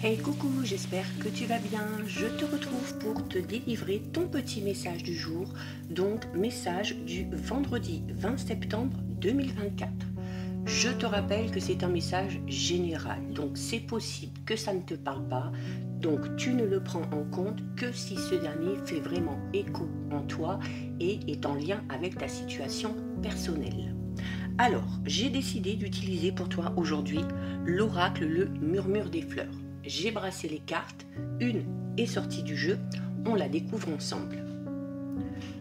Hey coucou, j'espère que tu vas bien. Je te retrouve pour te délivrer ton petit message du jour, donc message du vendredi 20 septembre 2024. Je te rappelle que c'est un message général, donc c'est possible que ça ne te parle pas, donc tu ne le prends en compte que si ce dernier fait vraiment écho en toi et est en lien avec ta situation personnelle. Alors, j'ai décidé d'utiliser pour toi aujourd'hui l'oracle, le murmure des fleurs. J'ai brassé les cartes, une est sortie du jeu, on la découvre ensemble.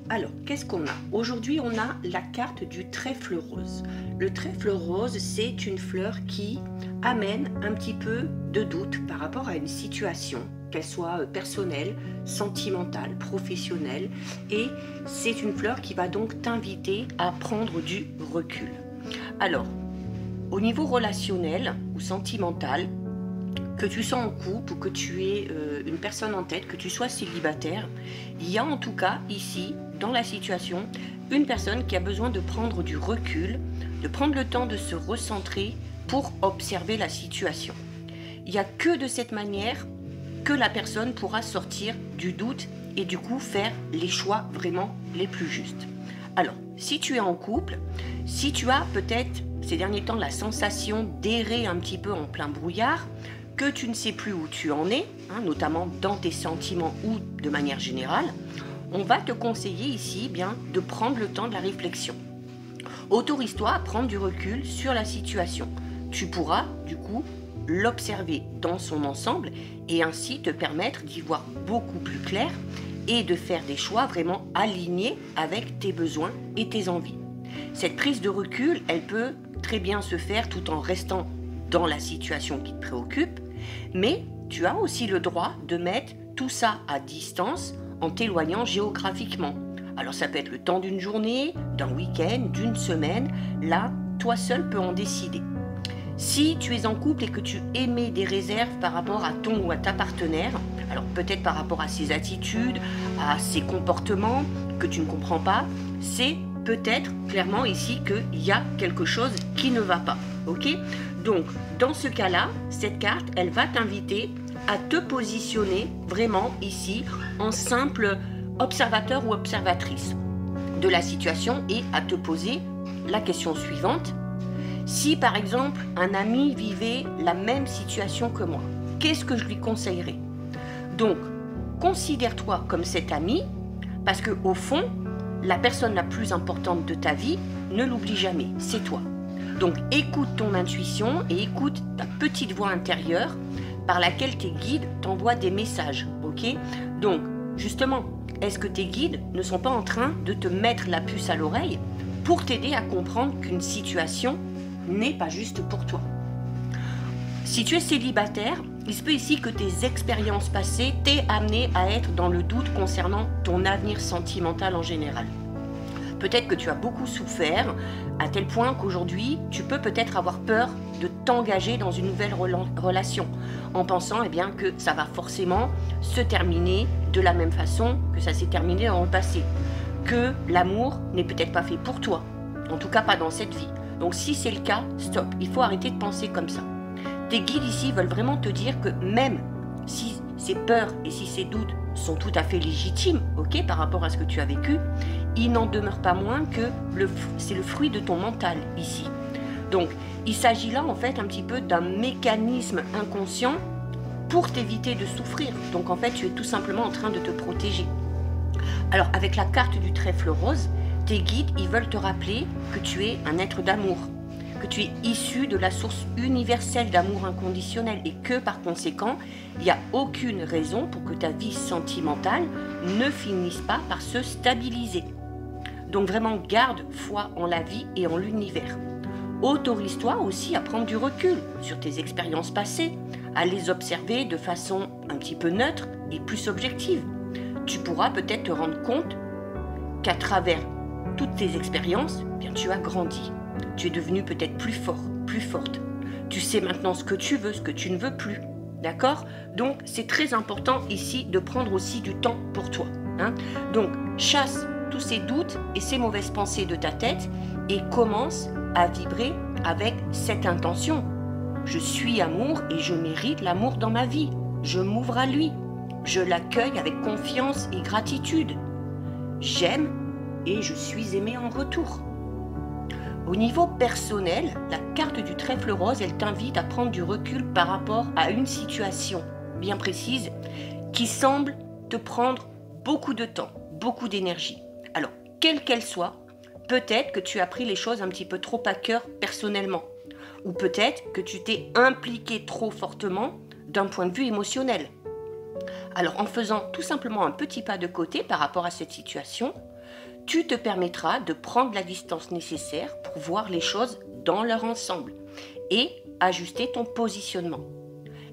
Alors, qu'est-ce qu'on a? Aujourd'hui, on a la carte du trèfle rose. Le trèfle rose, c'est une fleur qui amène un petit peu de doute par rapport à une situation, qu'elle soit personnelle, sentimentale, professionnelle, et c'est une fleur qui va donc t'inviter à prendre du recul. Alors, au niveau relationnel ou sentimental, que tu sois en couple ou que tu aies une personne en tête, que tu sois célibataire, il y a en tout cas ici, dans la situation, une personne qui a besoin de prendre du recul, de prendre le temps de se recentrer pour observer la situation. Il n'y a que de cette manière que la personne pourra sortir du doute et du coup faire les choix vraiment les plus justes. Alors, si tu es en couple, si tu as peut-être ces derniers temps la sensation d'errer un petit peu en plein brouillard, que tu ne sais plus où tu en es, notamment dans tes sentiments ou de manière générale, on va te conseiller ici de prendre le temps de la réflexion. Autorise-toi à prendre du recul sur la situation. Tu pourras du coup l'observer dans son ensemble et ainsi te permettre d'y voir beaucoup plus clair et de faire des choix vraiment alignés avec tes besoins et tes envies. Cette prise de recul, elle peut très bien se faire tout en restant dans la situation qui te préoccupe, mais tu as aussi le droit de mettre tout ça à distance en t'éloignant géographiquement. Alors ça peut être le temps d'une journée, d'un week-end, d'une semaine, là, toi seul peux en décider. Si tu es en couple et que tu émets des réserves par rapport à ton ou à ta partenaire, alors peut-être par rapport à ses attitudes, à ses comportements que tu ne comprends pas, c'est peut-être clairement ici qu'il y a quelque chose qui ne va pas. Ok? Donc, dans ce cas-là, cette carte, elle va t'inviter à te positionner vraiment ici en simple observateur ou observatrice de la situation et à te poser la question suivante. Si par exemple un ami vivait la même situation que moi, qu'est-ce que je lui conseillerais? Donc, considère-toi comme cet ami parce que au fond, la personne la plus importante de ta vie, ne l'oublie jamais, c'est toi. Donc écoute ton intuition et écoute ta petite voix intérieure par laquelle tes guides t'envoient des messages, ok? Donc justement, est-ce que tes guides ne sont pas en train de te mettre la puce à l'oreille pour t'aider à comprendre qu'une situation n'est pas juste pour toi? Si tu es célibataire, il se peut ici que tes expériences passées t'aient amené à être dans le doute concernant ton avenir sentimental en général. Peut-être que tu as beaucoup souffert, à tel point qu'aujourd'hui, tu peux peut-être avoir peur de t'engager dans une nouvelle relation, en pensant que ça va forcément se terminer de la même façon que ça s'est terminé dans le passé, que l'amour n'est peut-être pas fait pour toi, en tout cas pas dans cette vie. Donc si c'est le cas, stop, il faut arrêter de penser comme ça. Tes guides ici veulent vraiment te dire que même si ces peurs et si ces doutes sont tout à fait légitimes, ok, par rapport à ce que tu as vécu, il n'en demeure pas moins que c'est le fruit de ton mental ici. Donc, il s'agit là en fait un petit peu d'un mécanisme inconscient pour t'éviter de souffrir. Donc en fait, tu es tout simplement en train de te protéger. Alors, avec la carte du trèfle rose, tes guides, ils veulent te rappeler que tu es un être d'amour, que tu es issu de la source universelle d'amour inconditionnel et que par conséquent, il n'y a aucune raison pour que ta vie sentimentale ne finisse pas par se stabiliser. Donc vraiment, garde foi en la vie et en l'univers. Autorise-toi aussi à prendre du recul sur tes expériences passées, à les observer de façon un petit peu neutre et plus objective. Tu pourras peut-être te rendre compte qu'à travers toutes tes expériences, tu as grandi. Tu es devenu peut-être plus fort, plus forte. Tu sais maintenant ce que tu veux, ce que tu ne veux plus. D'accord? Donc, c'est très important ici de prendre aussi du temps pour toi. Donc, chasse tous ces doutes et ces mauvaises pensées de ta tête et commence à vibrer avec cette intention. Je suis amour et je mérite l'amour dans ma vie. Je m'ouvre à lui. Je l'accueille avec confiance et gratitude. J'aime et je suis aimé en retour. Au niveau personnel, la carte du trèfle rose, elle t'invite à prendre du recul par rapport à une situation bien précise qui semble te prendre beaucoup de temps, beaucoup d'énergie. Alors, quelle qu'elle soit, peut-être que tu as pris les choses un petit peu trop à cœur personnellement, ou peut-être que tu t'es impliqué trop fortement d'un point de vue émotionnel. Alors, en faisant tout simplement un petit pas de côté par rapport à cette situation, tu te permettras de prendre la distance nécessaire pour voir les choses dans leur ensemble et ajuster ton positionnement.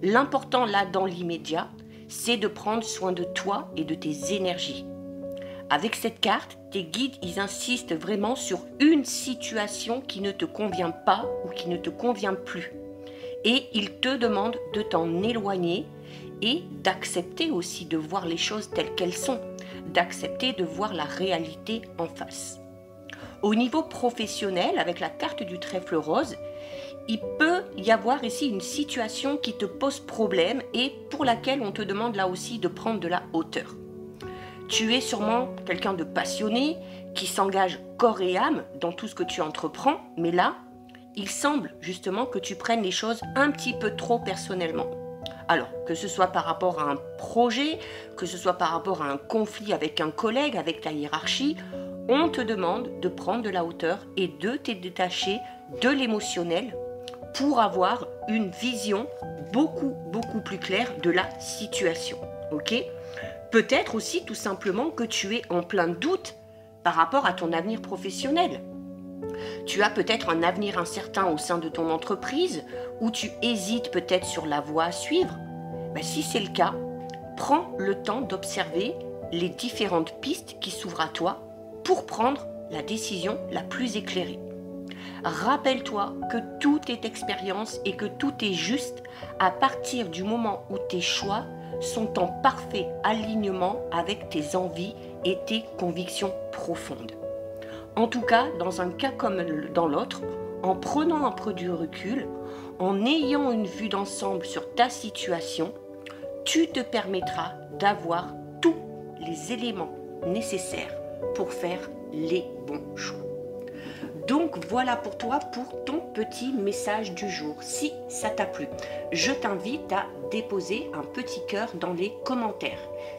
L'important là, dans l'immédiat, c'est de prendre soin de toi et de tes énergies. Avec cette carte, tes guides, ils insistent vraiment sur une situation qui ne te convient pas ou qui ne te convient plus. Et ils te demandent de t'en éloigner et d'accepter aussi de voir les choses telles qu'elles sont, d'accepter de voir la réalité en face. Au niveau professionnel, avec la carte du trèfle rose, il peut y avoir ici une situation qui te pose problème et pour laquelle on te demande là aussi de prendre de la hauteur. Tu es sûrement quelqu'un de passionné, qui s'engage corps et âme dans tout ce que tu entreprends, mais là, il semble justement que tu prennes les choses un petit peu trop personnellement. Alors, que ce soit par rapport à un projet, que ce soit par rapport à un conflit avec un collègue, avec ta hiérarchie, on te demande de prendre de la hauteur et de te détacher de l'émotionnel pour avoir une vision beaucoup plus claire de la situation. Ok ? Peut-être aussi tout simplement que tu es en plein doute par rapport à ton avenir professionnel. Tu as peut-être un avenir incertain au sein de ton entreprise ou tu hésites peut-être sur la voie à suivre. Si c'est le cas, prends le temps d'observer les différentes pistes qui s'ouvrent à toi pour prendre la décision la plus éclairée. Rappelle-toi que tout est expérience et que tout est juste à partir du moment où tes choix sont en parfait alignement avec tes envies et tes convictions profondes. En tout cas, dans un cas comme dans l'autre, en prenant un peu du recul, en ayant une vue d'ensemble sur ta situation, tu te permettras d'avoir tous les éléments nécessaires pour faire les bons choix. Donc voilà pour toi pour ton petit message du jour. Si ça t'a plu, je t'invite à déposer un petit cœur dans les commentaires.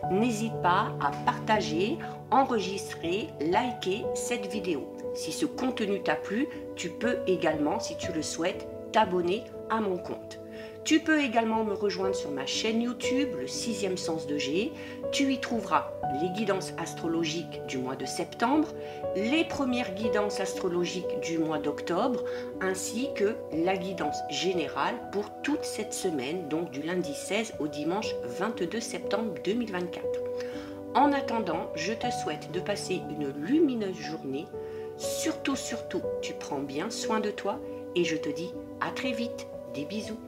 N'hésite pas à partager, enregistrer, liker cette vidéo. Si ce contenu t'a plu, tu peux également, si tu le souhaites, t'abonner à mon compte. Tu peux également me rejoindre sur ma chaîne YouTube, le 6e sens de G. Tu y trouveras les guidances astrologiques du mois de septembre, les premières guidances astrologiques du mois d'octobre, ainsi que la guidance générale pour toute cette semaine, donc du lundi 16 au dimanche 22 septembre 2024. En attendant, je te souhaite de passer une lumineuse journée. Surtout, tu prends bien soin de toi et je te dis à très vite. Des bisous.